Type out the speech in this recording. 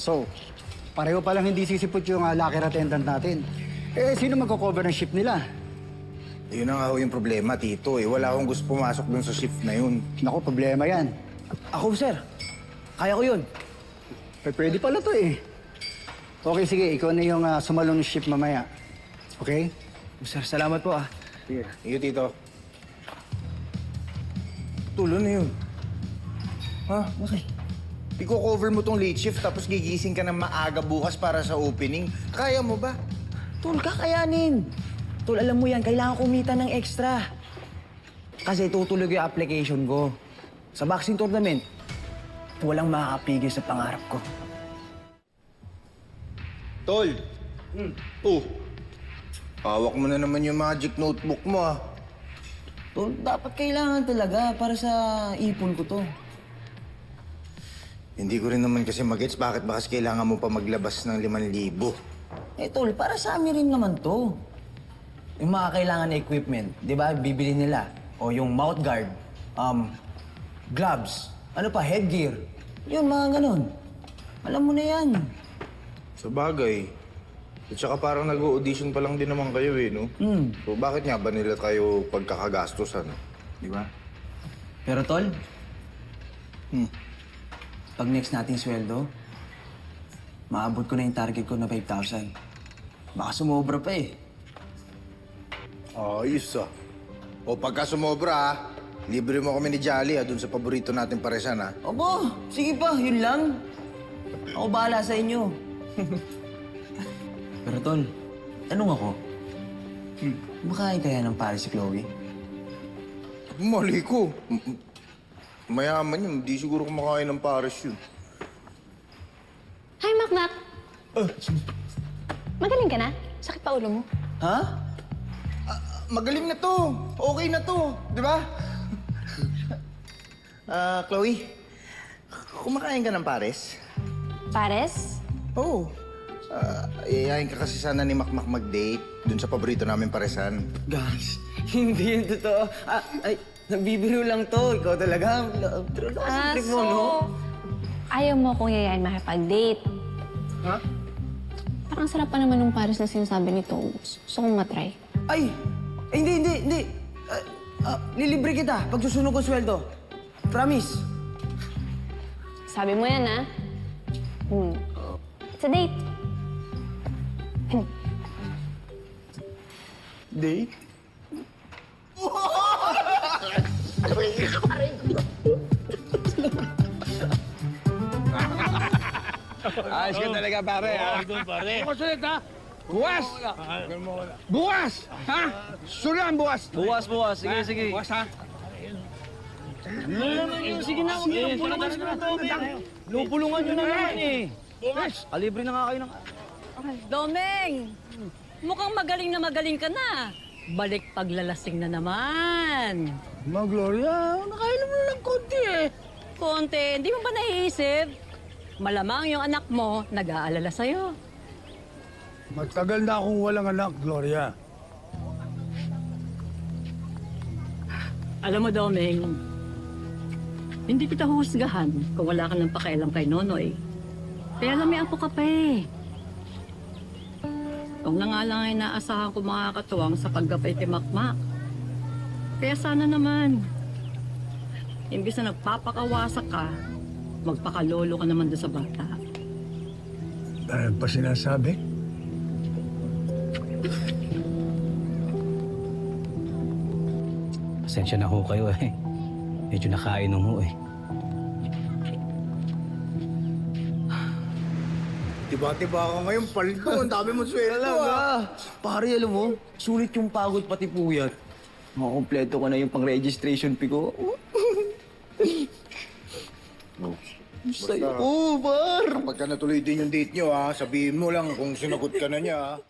So, pareho palang hindi sisipot yung locker attendant natin. Eh, sino magko-cover ng shift nila? Yun na nga ho yung problema, Tito. Wala akong gusto pumasok dun sa shift na yun. Naku, problema yan. Ako, sir. Kaya ko yun. Pwede pala to eh. Okay, sige. Ikaw na yung sumalong ng shift mamaya. Okay? Sir, salamat po ah. Sige. Iyo, Tito. Tulo na yun. Ha? Okay. Iko-cover mo tong late shift tapos gigising ka ng maaga bukas para sa opening. Kaya mo ba? Tol, kakayanin. Tol, alam mo yan, kailangan kumita ng extra. Kasi tutulog yung application ko. Sa boxing tournament, walang makakapigil sa pangarap ko. Tol! Oh! Hawak mo na naman yung magic notebook mo, ah. Tol, dapat kailangan talaga para sa ipon ko to. Hindi ko rin naman kasi magets bakit ba kasi kailangan mo pa maglabas ng 5,000. Eh, tol, para sa amin rin naman to. Yung mga kailangan na equipment, di ba, bibili nila. O yung mouth guard, gloves, ano pa, headgear. Yun, mga ganun. Alam mo na yan. Sa bagay. At saka parang nag-audition pa lang din naman kayo eh, no? So bakit nga ba nila kayo pagkakagastusan? Di ba? Pero, tol, pag next nating sweldo, maabot ko na yung target ko na 5,000. Baka sumobra pa eh. Ayos ah. O pagka sumobra ah, libre mo kami ni Jolly dun sa paborito natin paresan ah. Opo, sige pa, yun lang. Ako bahala sa inyo. Pero tol, tanong ako. Makain kaya ng pare si Chloe? Mali ko. Mayaman yun, hindi siguro kumakain ng pares yun. Hi, Makmak. Magaling ka na? Sakit pa ulo mo? Ha? Magaling na to. Okay na to. Di ba? Chloe, kumakain ka ng pares? Pares? Oo. Iyayain ka kasi sana ni Makmak mag-date dun sa paborito namin paresan. Gosh, hindi yun totoo. Ay, nagbibiro lang to. Ikaw talaga. Pero trip mo, no? Ayaw mo kung yayain makipag-date. Ha? Parang sarap pa naman ng pares na sinasabi nito. Gusto kong matry. Ay! Hindi. Lilibre kita pag susunod ko sweldo. Promise. Sabi mo yan, ha? It's a date. Date? Ayos ka talaga, pare, ha? Bukas ulit, ha? Bukas! Bukas! Ha? Sulihan, bukas! Bukas. Sige. Bukas, ha? Sige na, huwag niyo pulungan sa mga tao. Lupulungan niyo na naman eh. Bukas! Kalibre na nga kayo ng... Domeng! Mukhang magaling ka na. Balik paglalasing na naman. Ma, Gloria, nakainom mo lang konti, eh. Konti, hindi mo ba naiisip? Malamang yung anak mo nag-aalala sa'yo. Matagal na akong walang anak, Gloria. Alam mo, Domeng, hindi kita husgahan kung wala ka ng pakialam kay Nonoy. Kaya lamian ko ka pa eh. Kung na nga lang ay naasahan ko makakatuwang sa paggapay kay Makmak. Kaya sana naman, imbis na nagpapakawasak ka, magpakalolo ka naman doon sa bata. Dahil pa sinasabi? Pasensya na ho kayo eh. Medyo nakainom ho eh. Tiba-tiba ka ngayon, paldo. Ang dami mo sweldo, ah. Pare, alam mo, sulit yung pagod pati puyat. Makakompleto ko na yung pang-registration fee ko. Sa'yo. Kapag ka natuloy din yung date nyo, sabihin mo lang kung sinagot ka na niya.